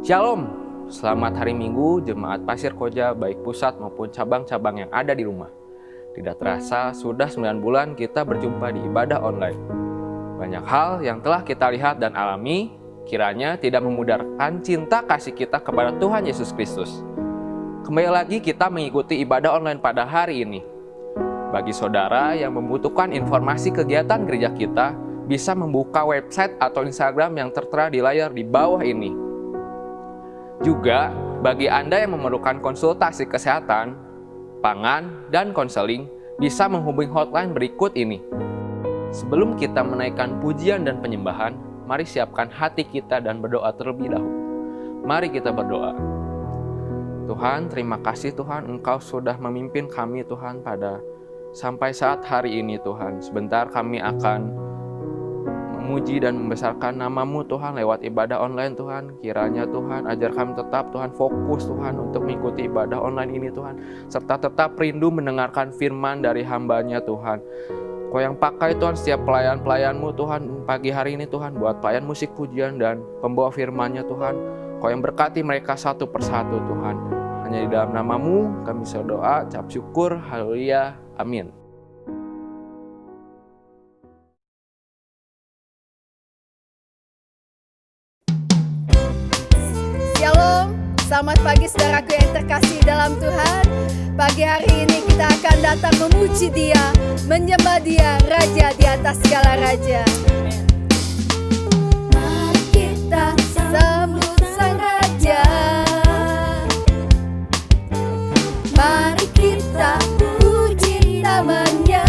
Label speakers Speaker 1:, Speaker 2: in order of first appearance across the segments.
Speaker 1: Shalom, selamat hari Minggu Jemaat Pasir Koja baik pusat maupun cabang-cabang yang ada di rumah. Tidak terasa sudah 9 bulan kita berjumpa di ibadah online. Banyak hal yang telah kita lihat dan alami kiranya tidak memudarkan cinta kasih kita kepada Tuhan Yesus Kristus. Kembali lagi kita mengikuti ibadah online pada hari ini. Bagi saudara yang membutuhkan informasi kegiatan gereja kita, bisa membuka website atau Instagram yang tertera di layar di bawah ini. Juga, bagi Anda yang memerlukan konsultasi kesehatan, pangan, dan konseling, bisa menghubungi hotline berikut ini. Sebelum kita menaikkan pujian dan penyembahan, mari siapkan hati kita dan berdoa terlebih dahulu. Mari kita berdoa. Tuhan, terima kasih Tuhan, Engkau sudah memimpin kami Tuhan pada sampai saat hari ini Tuhan. Sebentar kami akan memuji dan membesarkan nama-Mu Tuhan lewat ibadah online Tuhan. Kiranya Tuhan ajar kami tetap Tuhan fokus Tuhan untuk mengikuti ibadah online ini Tuhan. Serta tetap rindu mendengarkan firman dari hamba-Nya Tuhan. Kau yang pakai Tuhan setiap pelayan-pelayan-Mu Tuhan pagi hari ini Tuhan. Buat pelayan musik pujian dan pembawa firman-Nya Tuhan. Kau yang berkati mereka satu persatu Tuhan. Hanya di dalam nama-Mu kami berdoa, ucap syukur, haleluya, amin.
Speaker 2: Selamat pagi saudaraku yang terkasih dalam Tuhan. Pagi hari ini kita akan datang memuji Dia, menyembah Dia, Raja di atas segala raja. Mari kita sambut Sang Raja. Mari kita puji namanya.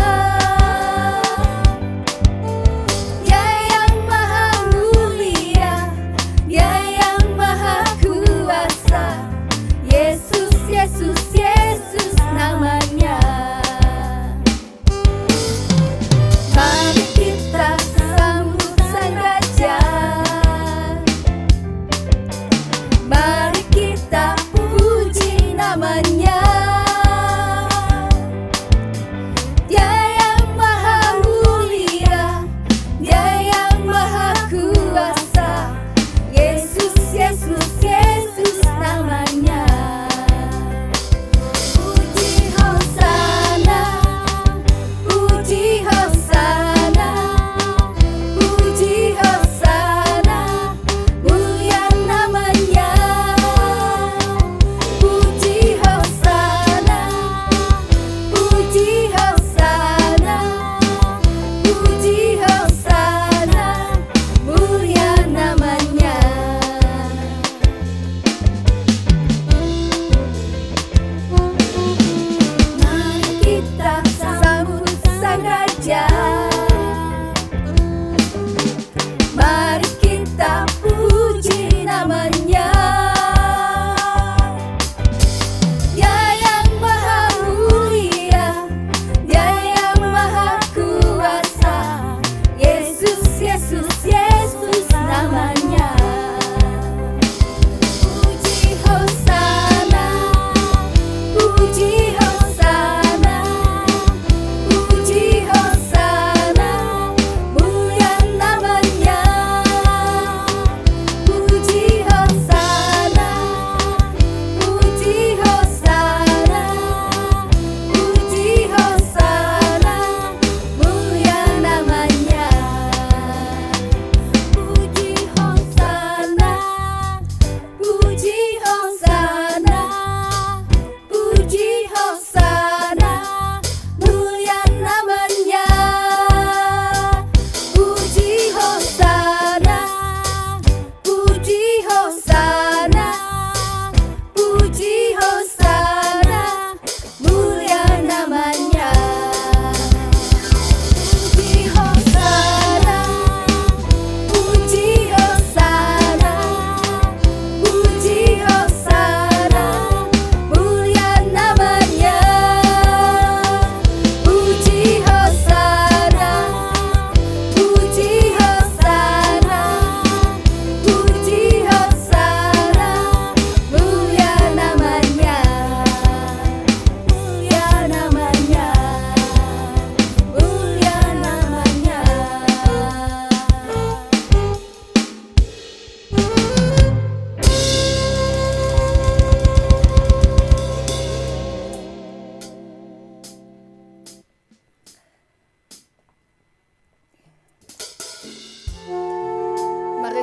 Speaker 2: Dia yang maha mulia, Dia yang maha kuasa. Yesus, Yesus, Yesus namanya. Mari kita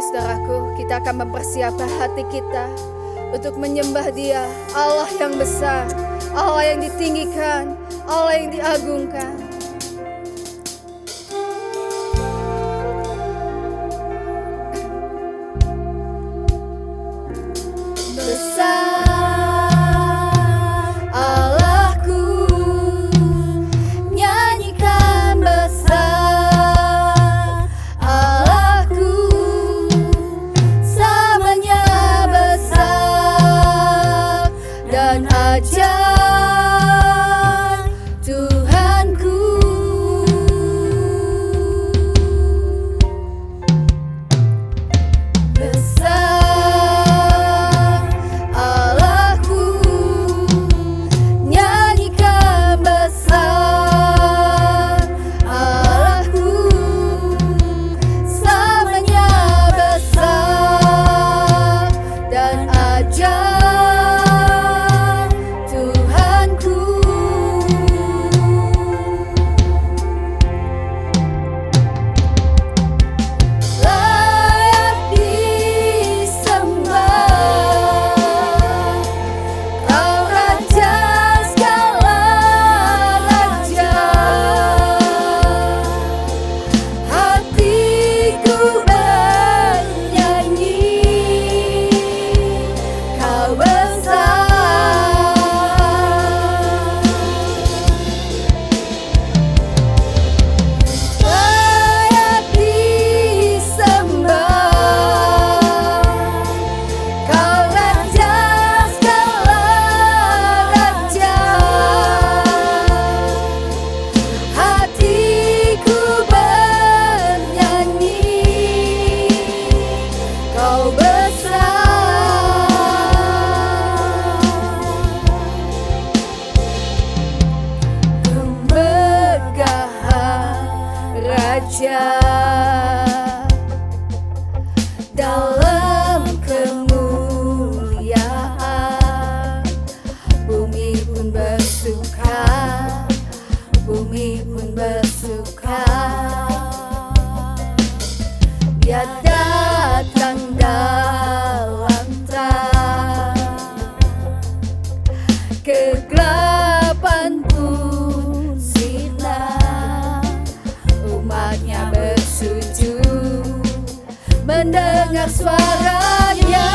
Speaker 2: saudaraku, kita akan mempersiapkan hati kita untuk menyembah Dia, Allah yang besar, Allah yang ditinggikan, Allah yang diagungkan. Dalam kemuliaan, bumi pun bersuka, bumi pun bersuka. Dia datang dalam terang, kegelapan pun sirna. Umatnya bersujud mendengar suaranya.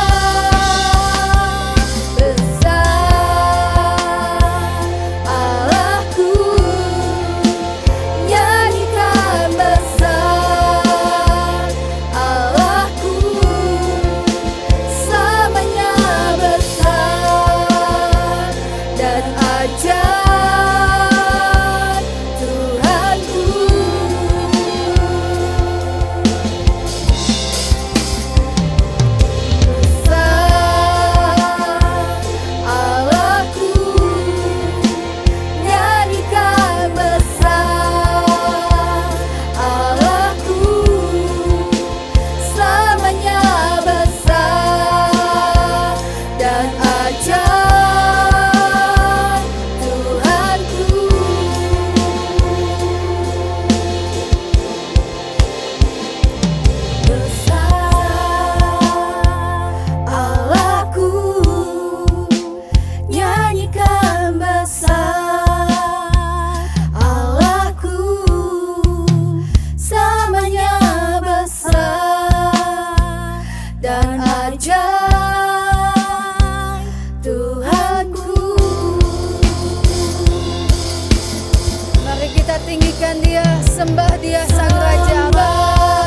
Speaker 2: Tinggikan Dia, sembah Dia Sang Raja.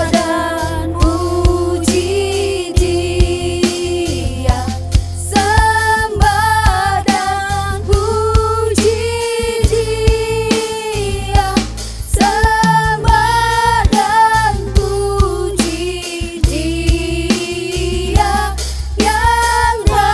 Speaker 2: Dan puji Dia, sembah dan puji Dia, sembah dan puji Dia yang Raja.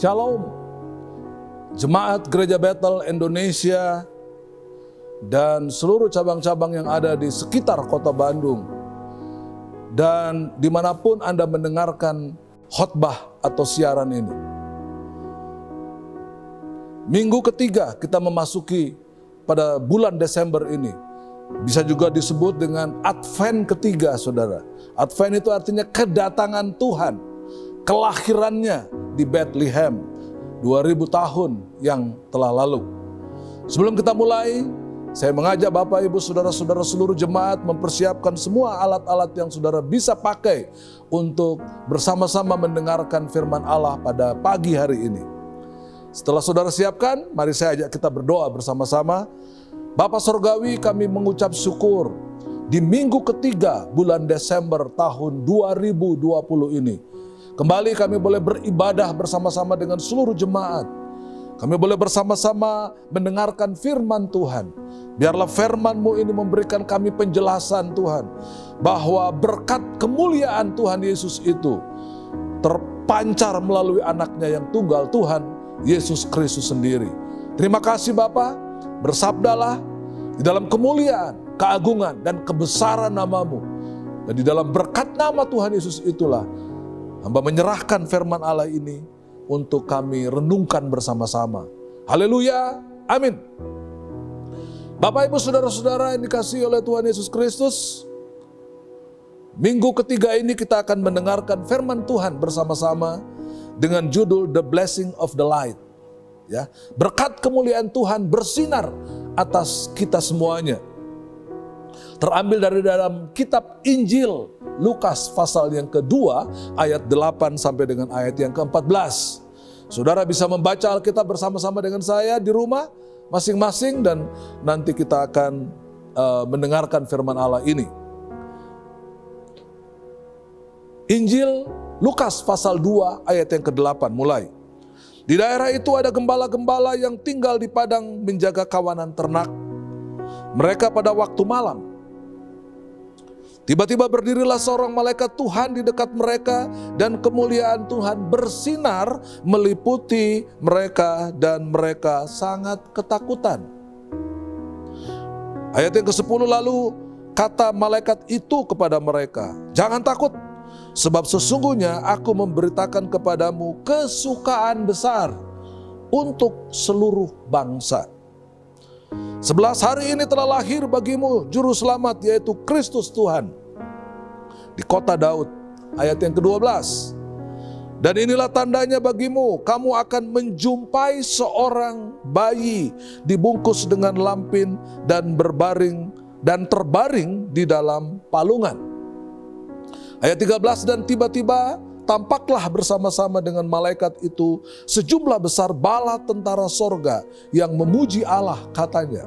Speaker 3: Shalom, Jemaat Gereja Bethel Indonesia dan seluruh cabang-cabang yang ada di sekitar kota Bandung. Dan dimanapun Anda mendengarkan khotbah atau siaran ini. Minggu ketiga kita memasuki pada bulan Desember ini. Bisa juga disebut dengan Advent ketiga, saudara. Advent itu artinya kedatangan Tuhan, kelahirannya di Bethlehem 2000 tahun yang telah lalu. Sebelum kita mulai, saya mengajak Bapak, Ibu, Saudara-saudara seluruh jemaat mempersiapkan semua alat-alat yang saudara bisa pakai untuk bersama-sama mendengarkan firman Allah pada pagi hari ini. Setelah saudara siapkan, mari saya ajak kita berdoa bersama-sama. Bapa Sorgawi, kami mengucap syukur di minggu ketiga bulan Desember tahun 2020 ini. Kembali kami boleh beribadah bersama-sama dengan seluruh jemaat. Kami boleh bersama-sama mendengarkan firman Tuhan. Biarlah firman-Mu ini memberikan kami penjelasan Tuhan. Bahwa berkat kemuliaan Tuhan Yesus itu terpancar melalui anaknya yang tunggal, Tuhan Yesus Kristus sendiri. Terima kasih Bapa. Bersabdalah di dalam kemuliaan, keagungan, dan kebesaran nama-Mu. Dan di dalam berkat nama Tuhan Yesus itulah hamba menyerahkan firman Allah ini untuk kami renungkan bersama-sama. Haleluya, amin. Bapak, Ibu, Saudara-saudara yang dikasihi oleh Tuhan Yesus Kristus, minggu ketiga ini kita akan mendengarkan firman Tuhan bersama-sama dengan judul The Blessing of the Light. Ya, berkat kemuliaan Tuhan bersinar atas kita semuanya. Terambil dari dalam kitab Injil Lukas pasal yang kedua ayat 8 sampai dengan ayat yang ke-14. Saudara bisa membaca Alkitab bersama-sama dengan saya di rumah masing-masing dan nanti kita akan mendengarkan firman Allah ini. Injil Lukas pasal 2 ayat yang ke-8 mulai. Di daerah itu ada gembala-gembala yang tinggal di padang menjaga kawanan ternak. Mereka pada waktu malam. Tiba-tiba berdirilah seorang malaikat Tuhan di dekat mereka dan kemuliaan Tuhan bersinar meliputi mereka dan mereka sangat ketakutan. Ayat yang ke-10 lalu kata malaikat itu kepada mereka, "Jangan takut. Sebab sesungguhnya aku memberitakan kepadamu kesukaan besar untuk seluruh bangsa. 11 hari ini telah lahir bagimu juru selamat, yaitu Kristus Tuhan di kota Daud." Ayat yang ke-12. "Dan inilah tandanya bagimu, kamu akan menjumpai seorang bayi dibungkus dengan lampin dan terbaring di dalam palungan." Ayat 13, "Dan tiba-tiba tampaklah bersama-sama dengan malaikat itu sejumlah besar bala tentara sorga yang memuji Allah," katanya.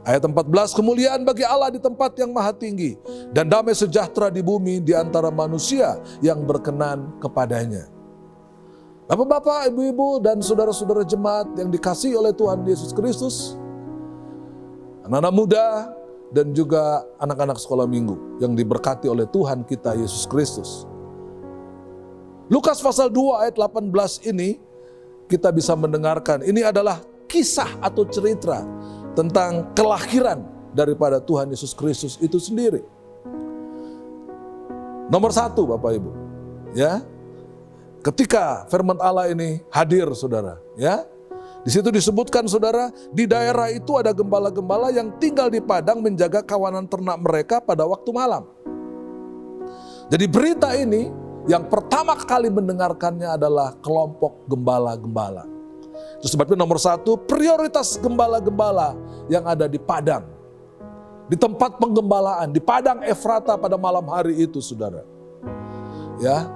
Speaker 3: Ayat 14, "Kemuliaan bagi Allah di tempat yang maha tinggi dan damai sejahtera di bumi di antara manusia yang berkenan kepadanya." Bapak-bapak, ibu-ibu, dan saudara-saudara jemaat yang dikasihi oleh Tuhan Yesus Kristus, anak-anak muda, dan juga anak-anak sekolah minggu yang diberkati oleh Tuhan kita Yesus Kristus. Lukas pasal 2 ayat 18 ini kita bisa mendengarkan. Ini adalah kisah atau cerita tentang kelahiran daripada Tuhan Yesus Kristus itu sendiri. Nomor 1 Bapak Ibu, ya. Ketika firman Allah ini hadir saudara, ya. Di situ disebutkan saudara, di daerah itu ada gembala-gembala yang tinggal di padang menjaga kawanan ternak mereka pada waktu malam. Jadi berita ini yang pertama kali mendengarkannya adalah kelompok gembala-gembala. Itu sebabnya nomor 1, prioritas gembala-gembala yang ada di padang. Di tempat penggembalaan, di padang Efrata pada malam hari itu saudara. Ya.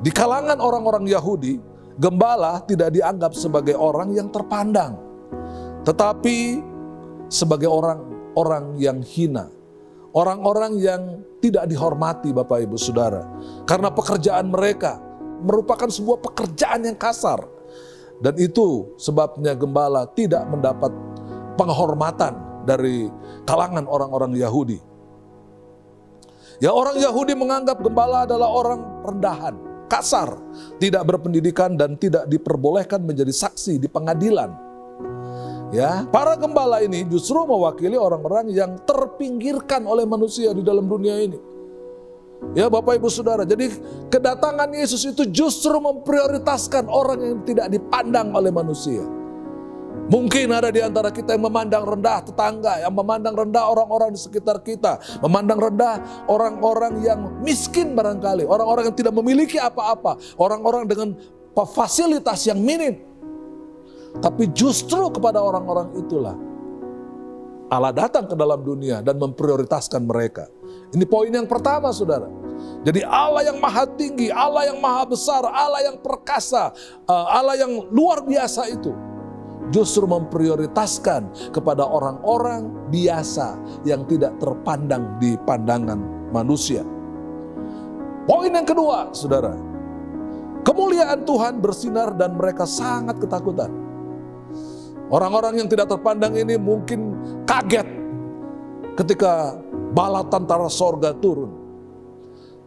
Speaker 3: Di kalangan orang-orang Yahudi, gembala tidak dianggap sebagai orang yang terpandang, tetapi sebagai orang-orang yang hina, orang-orang yang tidak dihormati Bapak Ibu Saudara, karena pekerjaan mereka merupakan sebuah pekerjaan yang kasar, dan itu sebabnya gembala tidak mendapat penghormatan dari kalangan orang-orang Yahudi. Ya, orang Yahudi menganggap gembala adalah orang rendahan, kasar, tidak berpendidikan dan tidak diperbolehkan menjadi saksi di pengadilan. Ya, para gembala ini justru mewakili orang-orang yang terpinggirkan oleh manusia di dalam dunia ini. Ya Bapak Ibu Saudara, jadi kedatangan Yesus itu justru memprioritaskan orang yang tidak dipandang oleh manusia. Mungkin ada di antara kita yang memandang rendah tetangga, yang memandang rendah orang-orang di sekitar kita, memandang rendah orang-orang yang miskin barangkali, orang-orang yang tidak memiliki apa-apa, orang-orang dengan fasilitas yang minim. Tapi justru kepada orang-orang itulah Allah datang ke dalam dunia dan memprioritaskan mereka. Ini poin yang pertama, saudara. Jadi Allah yang maha tinggi, Allah yang maha besar, Allah yang perkasa, Allah yang luar biasa itu justru memprioritaskan kepada orang-orang biasa yang tidak terpandang di pandangan manusia. Poin yang kedua, saudara. Kemuliaan Tuhan bersinar dan mereka sangat ketakutan. Orang-orang yang tidak terpandang ini mungkin kaget ketika bala tentara sorga turun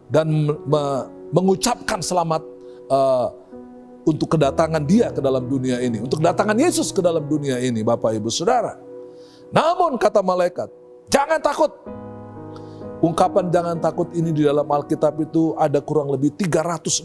Speaker 3: dan mengucapkan selamat untuk kedatangan dia ke dalam dunia ini, untuk kedatangan Yesus ke dalam dunia ini, Bapak Ibu Saudara. Namun kata malaikat, jangan takut. Ungkapan jangan takut ini di dalam Alkitab itu ada kurang lebih 365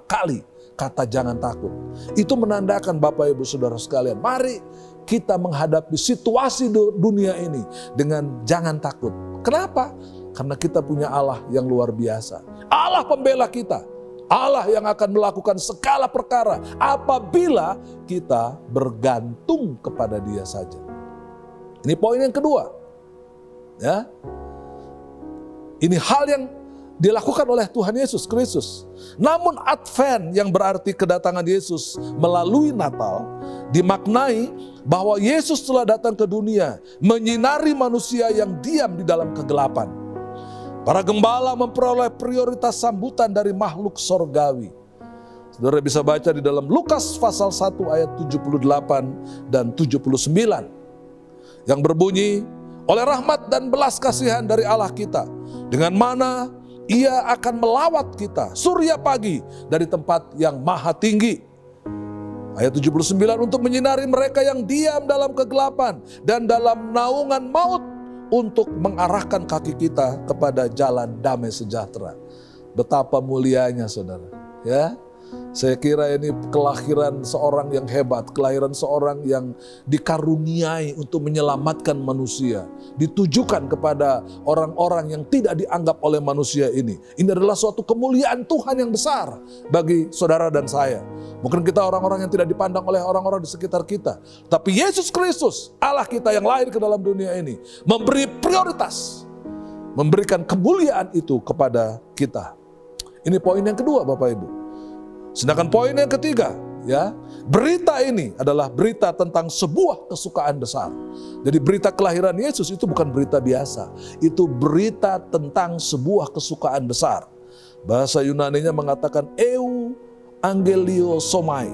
Speaker 3: kali kata jangan takut. Itu menandakan Bapak Ibu Saudara sekalian, mari kita menghadapi situasi dunia ini dengan jangan takut. Kenapa? Karena kita punya Allah yang luar biasa. Allah pembela kita. Allah yang akan melakukan segala perkara apabila kita bergantung kepada Dia saja. Ini poin yang kedua. Ya. Ini hal yang dilakukan oleh Tuhan Yesus Kristus. Namun Advent yang berarti kedatangan Yesus melalui Natal dimaknai bahwa Yesus telah datang ke dunia menyinari manusia yang diam di dalam kegelapan. Para gembala memperoleh prioritas sambutan dari makhluk sorgawi. Saudara bisa baca di dalam Lukas pasal 1 ayat 78 dan 79. Yang berbunyi, oleh rahmat dan belas kasihan dari Allah kita, dengan mana Ia akan melawat kita surya pagi dari tempat yang maha tinggi. Ayat 79, untuk menyinari mereka yang diam dalam kegelapan dan dalam naungan maut, untuk mengarahkan kaki kita kepada jalan damai sejahtera. Betapa mulianya, saudara. Ya, saya kira ini kelahiran seorang yang hebat, kelahiran seorang yang dikaruniai untuk menyelamatkan manusia, ditujukan kepada orang-orang yang tidak dianggap oleh manusia ini. Ini adalah suatu kemuliaan Tuhan yang besar bagi saudara dan saya. Mungkin kita orang-orang yang tidak dipandang oleh orang-orang di sekitar kita, tapi Yesus Kristus, Allah kita yang lahir ke dalam dunia ini, memberi prioritas, memberikan kemuliaan itu kepada kita. Ini poin yang kedua, Bapak Ibu. Sedangkan poin yang ketiga, ya, berita ini adalah berita tentang sebuah kesukaan besar. Jadi berita kelahiran Yesus itu bukan berita biasa, itu berita tentang sebuah kesukaan besar. Bahasa Yunaninya mengatakan Angeliosomai.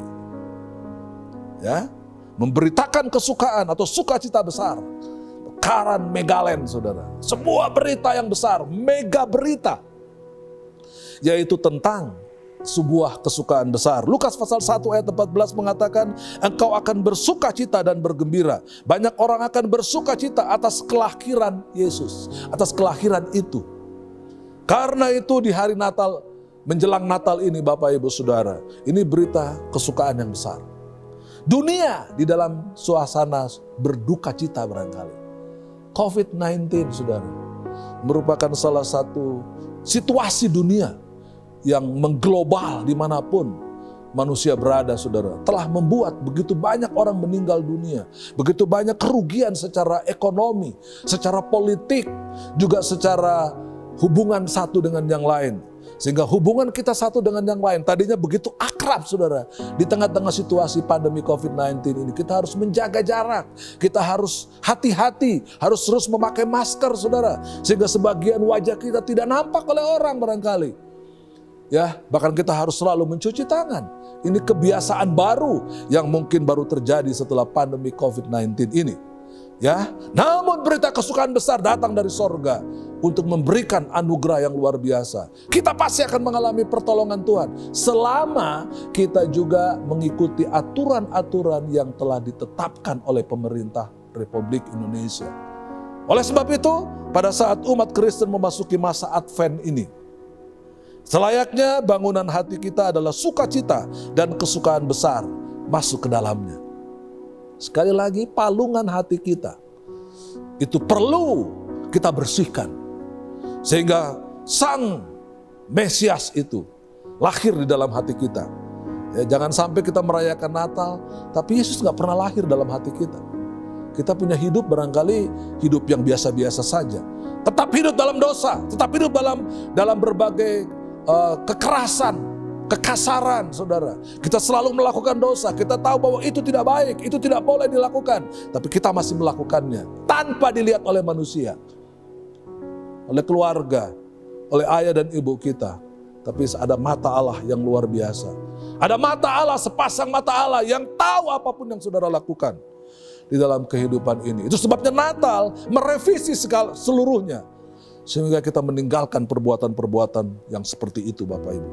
Speaker 3: Ya, memberitakan kesukaan atau sukacita besar. Karan megalen, saudara. Sebuah berita yang besar, mega berita. Yaitu tentang sebuah kesukaan besar. Lukas pasal 1 ayat 14 mengatakan, engkau akan bersukacita dan bergembira. Banyak orang akan bersukacita atas kelahiran Yesus, atas kelahiran itu. Karena itu di hari Natal, menjelang Natal ini Bapak Ibu Saudara, ini berita kesukaan yang besar. Dunia di dalam suasana berduka cita barangkali. COVID-19, saudara, merupakan salah satu situasi dunia yang mengglobal dimanapun manusia berada, saudara. Telah membuat begitu banyak orang meninggal dunia. Begitu banyak kerugian secara ekonomi, secara politik, juga secara hubungan satu dengan yang lain. Sehingga hubungan kita satu dengan yang lain tadinya begitu akrab, saudara. Di tengah-tengah situasi pandemi COVID-19 ini kita harus menjaga jarak. Kita harus hati-hati, harus terus memakai masker, saudara. Sehingga sebagian wajah kita tidak nampak oleh orang barangkali. Ya, bahkan kita harus selalu mencuci tangan. Ini kebiasaan baru yang mungkin baru terjadi setelah pandemi COVID-19 ini. Ya, namun berita kesukaan besar datang dari sorga. untuk memberikan anugerah yang luar biasa. Kita pasti akan mengalami pertolongan Tuhan selama kita juga mengikuti aturan-aturan yang telah ditetapkan oleh pemerintah Republik Indonesia. Oleh sebab itu, pada saat umat Kristen memasuki masa Advent ini, selayaknya bangunan hati kita adalah sukacita dan kesukaan besar masuk ke dalamnya. Sekali lagi, palungan hati kita itu perlu kita bersihkan. Sehingga Sang Mesias itu lahir di dalam hati kita. Ya, jangan sampai kita merayakan Natal, tapi Yesus gak pernah lahir dalam hati kita. Kita punya hidup barangkali hidup yang biasa-biasa saja. Tetap hidup dalam dosa, tetap hidup dalam berbagai kekerasan, kekasaran, saudara. Kita selalu melakukan dosa, kita tahu bahwa itu tidak baik, itu tidak boleh dilakukan. Tapi kita masih melakukannya tanpa dilihat oleh manusia, oleh keluarga, oleh ayah dan ibu kita. Tapi ada mata Allah yang luar biasa. Ada mata Allah, sepasang mata Allah yang tahu apapun yang saudara lakukan di dalam kehidupan ini. Itu sebabnya Natal merevisi seluruhnya. Sehingga kita meninggalkan perbuatan-perbuatan yang seperti itu, Bapak Ibu.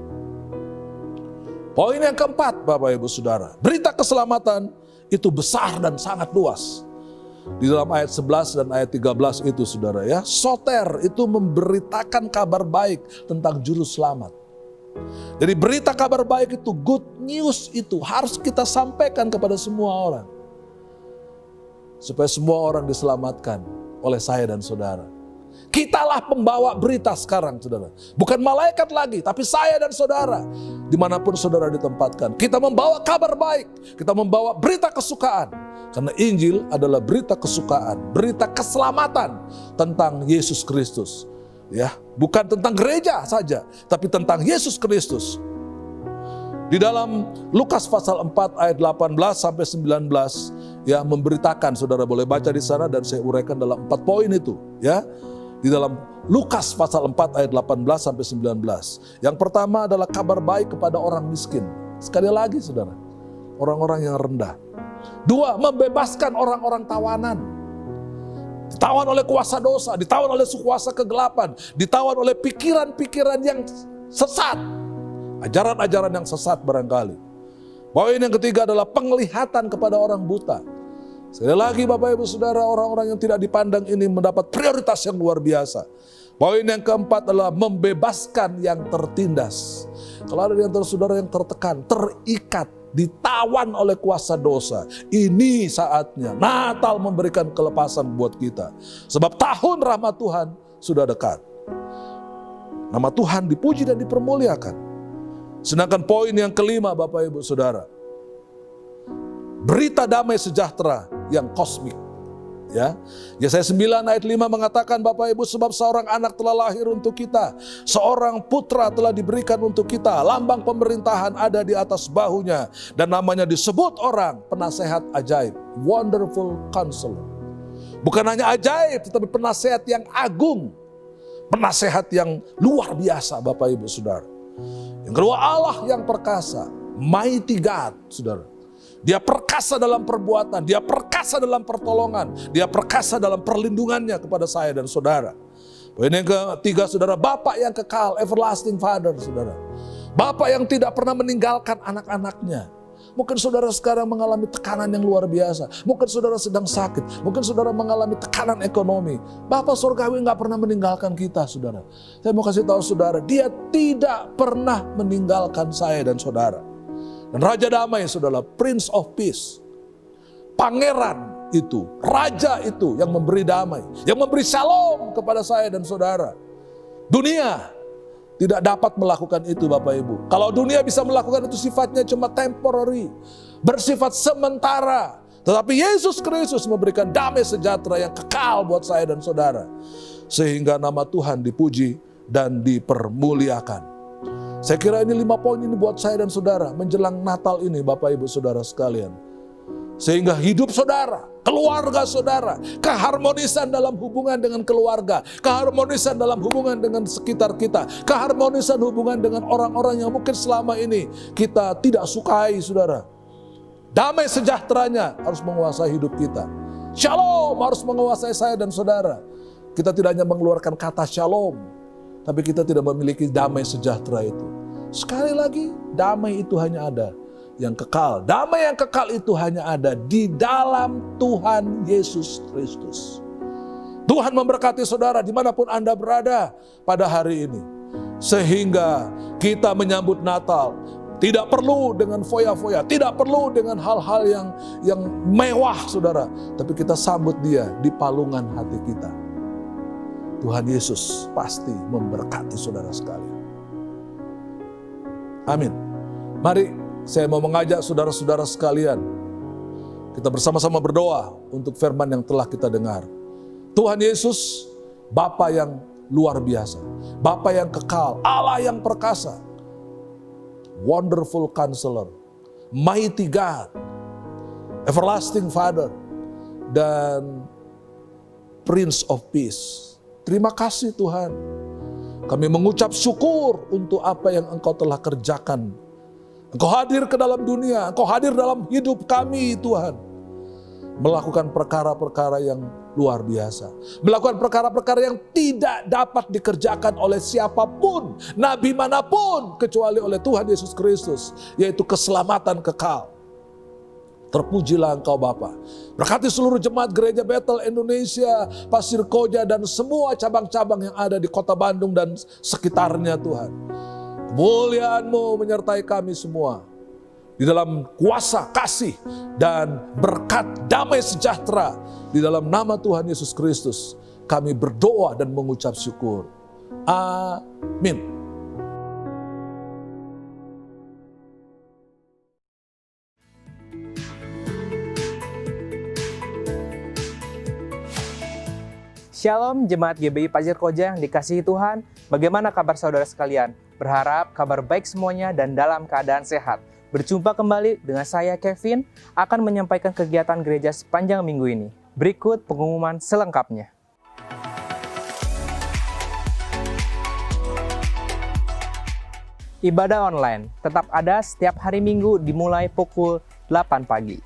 Speaker 3: Poin yang keempat, Bapak Ibu Saudara. Berita keselamatan itu besar dan sangat luas. Di dalam ayat 11 dan ayat 13 itu, saudara ya, soter itu memberitakan kabar baik tentang juru selamat. Jadi berita kabar baik itu, good news itu harus kita sampaikan kepada semua orang. Supaya semua orang diselamatkan oleh saya dan saudara. Kitalah pembawa berita sekarang, saudara. Bukan malaikat lagi, tapi saya dan saudara. Dimanapun saudara ditempatkan, kita membawa kabar baik. Kita membawa berita kesukaan. Karena Injil adalah berita kesukaan, berita keselamatan tentang Yesus Kristus. Ya, bukan tentang gereja saja, tapi tentang Yesus Kristus. Di dalam Lukas pasal 4 ayat 18 sampai 19 ya, memberitakan, saudara boleh baca di sana dan saya uraikan dalam 4 poin itu, ya. Di dalam Lukas pasal 4 ayat 18 sampai 19. Yang pertama adalah kabar baik kepada orang miskin. Sekali lagi, saudara, orang-orang yang rendah. 2, membebaskan orang-orang tawanan. Ditawan oleh kuasa dosa, ditawan oleh kuasa kegelapan, ditawan oleh pikiran-pikiran yang sesat. Ajaran-ajaran yang sesat barangkali. Poin yang ketiga adalah penglihatan kepada orang buta. Sekali lagi Bapak Ibu Saudara, orang-orang yang tidak dipandang ini mendapat prioritas yang luar biasa. Poin yang keempat adalah membebaskan yang tertindas. Kalau ada di antara saudara yang tertekan, terikat, ditawan oleh kuasa dosa, ini saatnya Natal memberikan kelepasan buat kita. Sebab tahun rahmat Tuhan sudah dekat. Nama Tuhan dipuji dan dipermuliakan. Sedangkan poin yang kelima Bapak Ibu Saudara, berita damai sejahtera yang kosmik. Ya, Yesaya 9 ayat 5 mengatakan, Bapak Ibu, sebab seorang anak telah lahir untuk kita, seorang putra telah diberikan untuk kita, lambang pemerintahan ada di atas bahunya, dan namanya disebut orang penasehat ajaib, Wonderful Counselor. Bukan hanya ajaib, tetapi penasehat yang agung, penasehat yang luar biasa, Bapak Ibu Saudara. Yang kedua, Allah yang perkasa, Mighty God, saudara. Dia perkasa dalam perbuatan, dia perkasa dalam pertolongan, dia perkasa dalam perlindungannya kepada saya dan saudara. Poin yang ketiga, saudara, Bapa yang kekal, Everlasting Father, saudara. Bapa yang tidak pernah meninggalkan anak-anaknya. Mungkin saudara sekarang mengalami tekanan yang luar biasa. Mungkin saudara sedang sakit. Mungkin saudara mengalami tekanan ekonomi. Bapa surgawi gak pernah meninggalkan kita, saudara. Saya mau kasih tahu saudara, dia tidak pernah meninggalkan saya dan saudara. Dan Raja Damai, saudara, Prince of Peace. Pangeran itu, Raja itu yang memberi damai. Yang memberi shalom kepada saya dan saudara. Dunia tidak dapat melakukan itu, Bapak Ibu. Kalau dunia bisa melakukan itu, sifatnya cuma temporary, bersifat sementara. Tetapi Yesus Kristus memberikan damai sejahtera yang kekal buat saya dan saudara. Sehingga nama Tuhan dipuji dan dipermuliakan. Saya kira ini 5 poin ini buat saya dan saudara menjelang Natal ini, Bapak Ibu Saudara sekalian. Sehingga hidup saudara, keluarga saudara, keharmonisan dalam hubungan dengan keluarga, keharmonisan dalam hubungan dengan sekitar kita, keharmonisan hubungan dengan orang-orang yang mungkin selama ini kita tidak sukai, saudara. Damai sejahteranya harus menguasai hidup kita. Shalom harus menguasai saya dan saudara. Kita tidak hanya mengeluarkan kata shalom, tapi kita tidak memiliki damai sejahtera itu. Sekali lagi, damai itu hanya ada yang kekal. Damai yang kekal itu hanya ada di dalam Tuhan Yesus Kristus. Tuhan memberkati saudara dimanapun Anda berada pada hari ini. Sehingga kita menyambut Natal tidak perlu dengan foya-foya, tidak perlu dengan hal-hal yang mewah saudara. Tapi kita sambut dia di palungan hati kita. Tuhan Yesus pasti memberkati saudara sekalian. Amin. Mari saya mau mengajak saudara-saudara sekalian, kita bersama-sama berdoa untuk firman yang telah kita dengar. Tuhan Yesus, Bapa yang luar biasa, Bapa yang kekal, Allah yang perkasa, Wonderful Counselor, Mighty God, Everlasting Father, dan Prince of Peace. Terima kasih Tuhan. Kami mengucap syukur untuk apa yang Engkau telah kerjakan. Engkau hadir ke dalam dunia, Engkau hadir dalam hidup kami Tuhan. Melakukan perkara-perkara yang luar biasa. Melakukan perkara-perkara yang tidak dapat dikerjakan oleh siapapun, nabi manapun, kecuali oleh Tuhan Yesus Kristus, yaitu keselamatan kekal. Terpujilah Engkau Bapa. Berkati seluruh jemaat Gereja Bethel Indonesia, Pasir Koja, dan semua cabang-cabang yang ada di kota Bandung dan sekitarnya Tuhan. Kemuliaan-Mu menyertai kami semua. Di dalam kuasa kasih dan berkat damai sejahtera. Di dalam nama Tuhan Yesus Kristus kami berdoa dan mengucap syukur. Amin.
Speaker 1: Shalom Jemaat GBI Pasir Koja yang dikasihi Tuhan. Bagaimana kabar saudara sekalian? Berharap kabar baik semuanya dan dalam keadaan sehat. Berjumpa kembali dengan saya Kevin akan menyampaikan kegiatan gereja sepanjang minggu ini. Berikut pengumuman selengkapnya. Ibadah online tetap ada setiap hari Minggu dimulai pukul 8 pagi.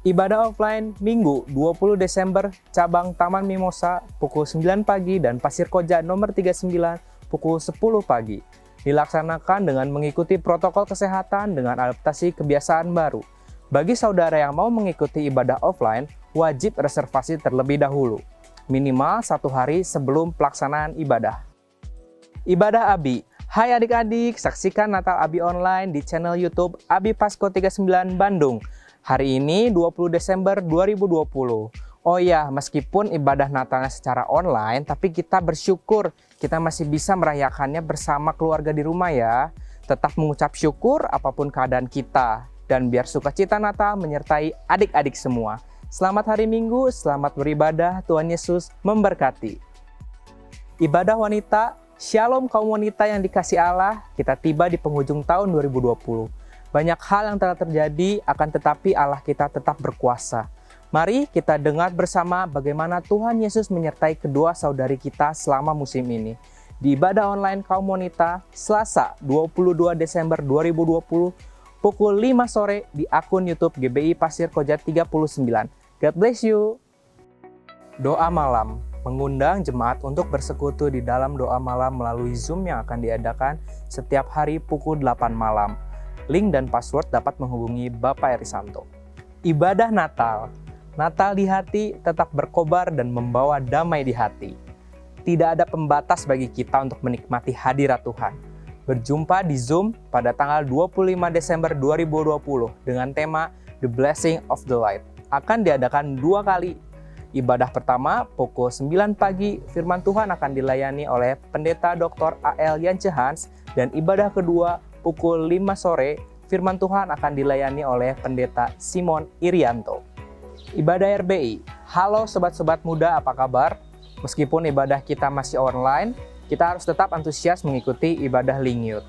Speaker 1: Ibadah offline Minggu 20 Desember cabang Taman Mimosa pukul 9 pagi dan Pasir Koja nomor 39 pukul 10 pagi. Dilaksanakan dengan mengikuti protokol kesehatan dengan adaptasi kebiasaan baru. Bagi saudara yang mau mengikuti ibadah offline, wajib reservasi terlebih dahulu, minimal 1 hari sebelum pelaksanaan ibadah. Ibadah Abi. Hai adik-adik, saksikan Natal Abi online di channel YouTube Abi Pasko 39 Bandung. Hari ini 20 Desember 2020. Oh ya, meskipun ibadah Natalnya secara online, tapi kita bersyukur kita masih bisa merayakannya bersama keluarga di rumah ya. Tetap mengucap syukur apapun keadaan kita. Dan biar sukacita Natal menyertai adik-adik semua. Selamat hari Minggu, selamat beribadah, Tuhan Yesus memberkati. Ibadah wanita, Shalom kaum wanita yang dikasihi Allah, kita tiba di penghujung tahun 2020. Banyak hal yang telah terjadi, akan tetapi Allah kita tetap berkuasa. Mari kita dengar bersama bagaimana Tuhan Yesus menyertai kedua saudari kita selama musim ini. Di ibadah online kaum wanita, Selasa 22 Desember 2020, pukul 5 sore di akun YouTube GBI Pasir Koja 39. God bless you. Doa malam, mengundang jemaat untuk bersekutu di dalam doa malam melalui Zoom yang akan diadakan setiap hari pukul 8 malam. Link dan password dapat menghubungi Bapak Erisanto. Ibadah Natal. Natal di hati tetap berkobar dan membawa damai di hati. Tidak ada pembatas bagi kita untuk menikmati hadirat Tuhan. Berjumpa di Zoom pada tanggal 25 Desember 2020 dengan tema The Blessing of the Light. Akan diadakan 2 kali. Ibadah pertama pukul 9 pagi, firman Tuhan akan dilayani oleh Pendeta Dr. A.L. Yance Hans, dan ibadah kedua pukul 5 sore, firman Tuhan akan dilayani oleh Pendeta Simon Irianto. Ibadah RBI. Halo sobat-sobat muda, apa kabar? Meskipun ibadah kita masih online, kita harus tetap antusias mengikuti ibadah Link Youth.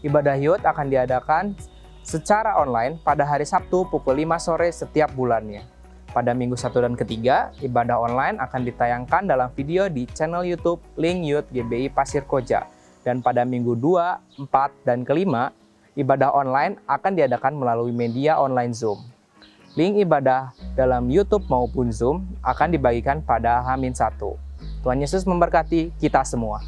Speaker 1: Ibadah Youth akan diadakan secara online pada hari Sabtu pukul 5 sore setiap bulannya. Pada minggu 1 dan ketiga, ibadah online akan ditayangkan dalam video di channel YouTube Link Youth GBI Pasir Koja. Dan pada minggu 2, 4, dan kelima, ibadah online akan diadakan melalui media online Zoom.
Speaker 4: Link ibadah dalam YouTube maupun Zoom akan dibagikan pada H-1. Tuhan Yesus memberkati kita semua.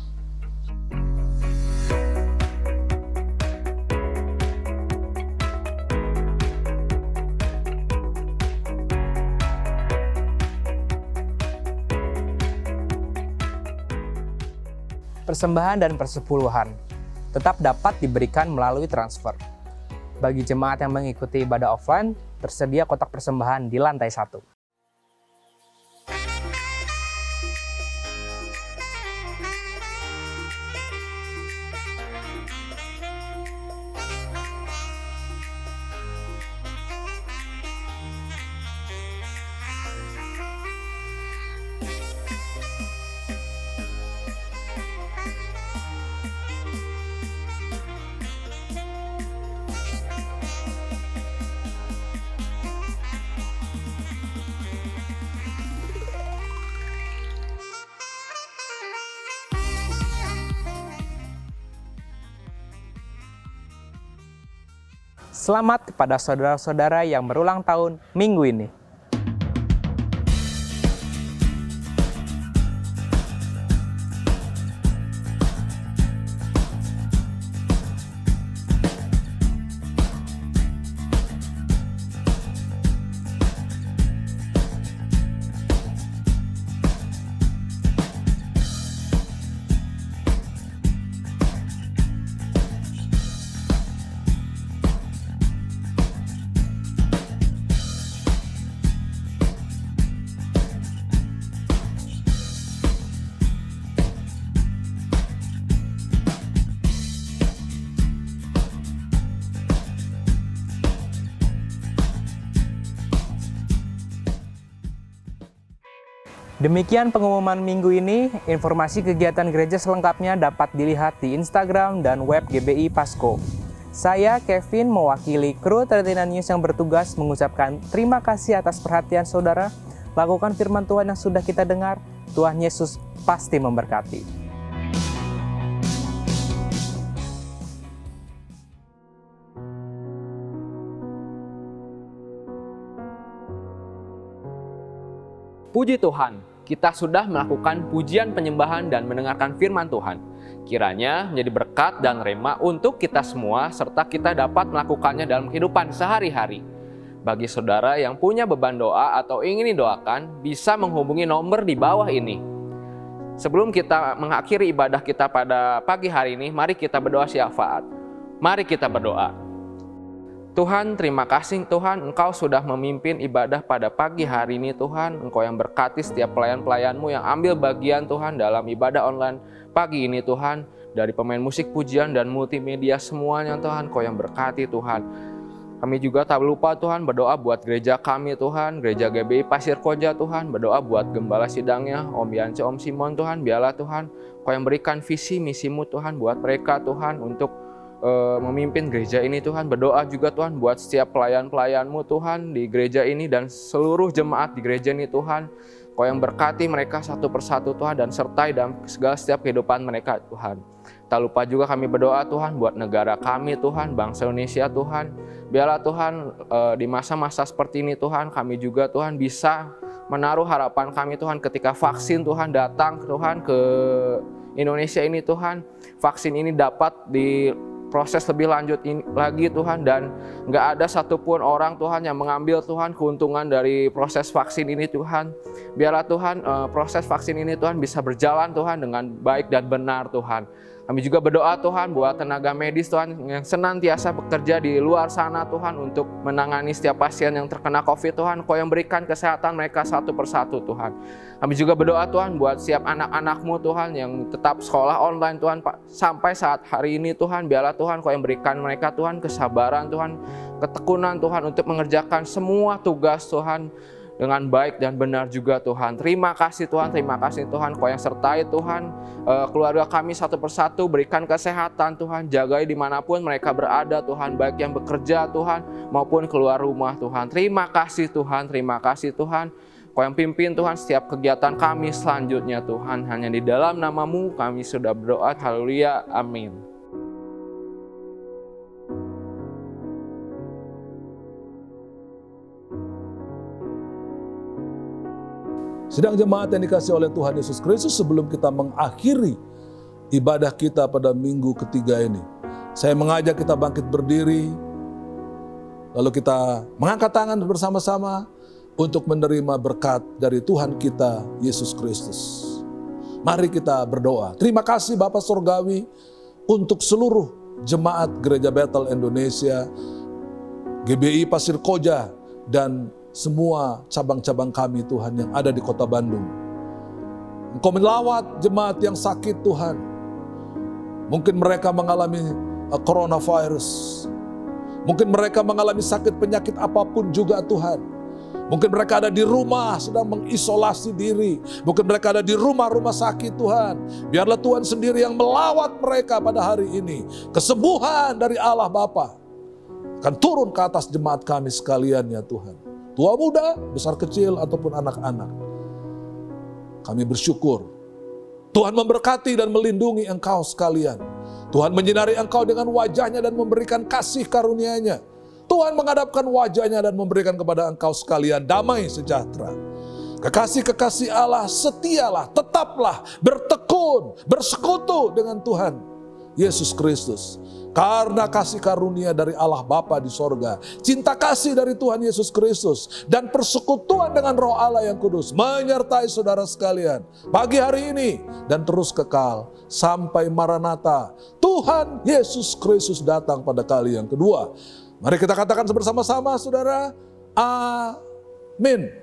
Speaker 4: Persembahan dan persepuluhan tetap dapat diberikan melalui transfer. Bagi jemaat yang mengikuti ibadah offline, tersedia kotak persembahan di lantai 1. Selamat kepada saudara-saudara yang berulang tahun minggu ini. Demikian pengumuman minggu ini. Informasi kegiatan gereja selengkapnya dapat dilihat di Instagram dan web GBI Pasko. Saya, Kevin, mewakili kru 39 News yang bertugas mengucapkan terima kasih atas perhatian saudara. Lakukan firman Tuhan yang sudah kita dengar. Tuhan Yesus pasti memberkati.
Speaker 1: Puji Tuhan, kita sudah melakukan pujian penyembahan dan mendengarkan firman Tuhan. Kiranya menjadi berkat dan rema untuk kita semua, serta kita dapat melakukannya dalam kehidupan sehari-hari. Bagi saudara yang punya beban doa atau ingin didoakan, bisa menghubungi nomor di bawah ini. Sebelum kita mengakhiri ibadah kita pada pagi hari ini, mari kita berdoa syafaat. Mari kita berdoa. Tuhan, terima kasih Tuhan, Engkau sudah memimpin ibadah pada pagi hari ini Tuhan. Engkau yang berkati setiap pelayan-pelayan-Mu yang ambil bagian Tuhan dalam ibadah online pagi ini Tuhan. Dari pemain musik pujian dan multimedia semuanya Tuhan, Engkau yang berkati Tuhan. Kami juga tak lupa Tuhan berdoa buat gereja kami Tuhan, gereja GBI Pasir Koja Tuhan. Berdoa buat gembala sidangnya, Om Yance, Om Simon Tuhan. Biarlah Tuhan, Engkau yang berikan visi misimu Tuhan buat mereka Tuhan untuk memimpin gereja ini Tuhan. Berdoa juga Tuhan buat setiap pelayan-pelayan-Mu Tuhan di gereja ini dan seluruh jemaat di gereja ini Tuhan. Kau yang berkati mereka satu persatu Tuhan dan sertai dalam segala setiap kehidupan mereka Tuhan. Tak lupa juga kami berdoa Tuhan buat negara kami Tuhan, bangsa Indonesia Tuhan. Biarlah Tuhan di masa-masa seperti ini Tuhan, kami juga Tuhan bisa menaruh harapan kami Tuhan ketika vaksin Tuhan datang Tuhan ke Indonesia ini Tuhan. Vaksin ini dapat proses lebih lanjut lagi Tuhan, dan nggak ada satupun orang Tuhan yang mengambil Tuhan keuntungan dari proses vaksin ini Tuhan. Biarlah Tuhan proses vaksin ini Tuhan bisa berjalan Tuhan dengan baik dan benar Tuhan. Kami juga berdoa Tuhan buat tenaga medis Tuhan yang senantiasa bekerja di luar sana Tuhan untuk menangani setiap pasien yang terkena COVID Tuhan. Kau yang berikan kesehatan mereka satu persatu Tuhan. Kami juga berdoa Tuhan buat setiap anak-anak-Mu Tuhan yang tetap sekolah online Tuhan sampai saat hari ini Tuhan. Biarlah Tuhan Kau yang berikan mereka Tuhan kesabaran Tuhan, ketekunan Tuhan untuk mengerjakan semua tugas Tuhan dengan baik dan benar juga Tuhan. Terima kasih Tuhan, Kau yang sertai Tuhan keluarga kami satu persatu, berikan kesehatan Tuhan, jagai dimanapun mereka berada Tuhan, baik yang bekerja Tuhan maupun keluar rumah Tuhan. Terima kasih Tuhan, Kau yang pimpin Tuhan setiap kegiatan kami selanjutnya Tuhan. Hanya di dalam nama-Mu kami sudah berdoa, haleluya, amin.
Speaker 3: Sidang jemaat yang dikasih oleh Tuhan Yesus Kristus, sebelum kita mengakhiri ibadah kita pada minggu ketiga ini, saya mengajak kita bangkit berdiri, lalu kita mengangkat tangan bersama-sama untuk menerima berkat dari Tuhan kita Yesus Kristus. Mari kita berdoa. Terima kasih Bapa Surgawi untuk seluruh jemaat Gereja Bethel Indonesia, GBI Pasir Koja, dan semua cabang-cabang kami Tuhan yang ada di kota Bandung. Engkau melawat jemaat yang sakit Tuhan. Mungkin mereka mengalami coronavirus. Mungkin mereka mengalami sakit penyakit apapun juga Tuhan. Mungkin mereka ada di rumah sedang mengisolasi diri. Mungkin mereka ada di rumah-rumah sakit Tuhan. Biarlah Tuhan sendiri yang melawat mereka pada hari ini. Kesembuhan dari Allah Bapa akan turun ke atas jemaat kami sekalian ya Tuhan. Tua muda, besar kecil, ataupun anak-anak. Kami bersyukur. Tuhan memberkati dan melindungi engkau sekalian. Tuhan menyinari engkau dengan wajahnya dan memberikan kasih karunia-Nya. Tuhan menghadapkan wajahnya dan memberikan kepada engkau sekalian damai sejahtera. Kekasih-kekasih Allah, setialah, tetaplah, bertekun, bersekutu dengan Tuhan Yesus Kristus. Karena kasih karunia dari Allah Bapa di sorga, cinta kasih dari Tuhan Yesus Kristus, dan persekutuan dengan Roh Allah yang kudus menyertai saudara sekalian pagi hari ini dan terus kekal sampai Maranatha, Tuhan Yesus Kristus datang pada kali yang kedua. Mari kita katakan bersama-sama saudara, amin.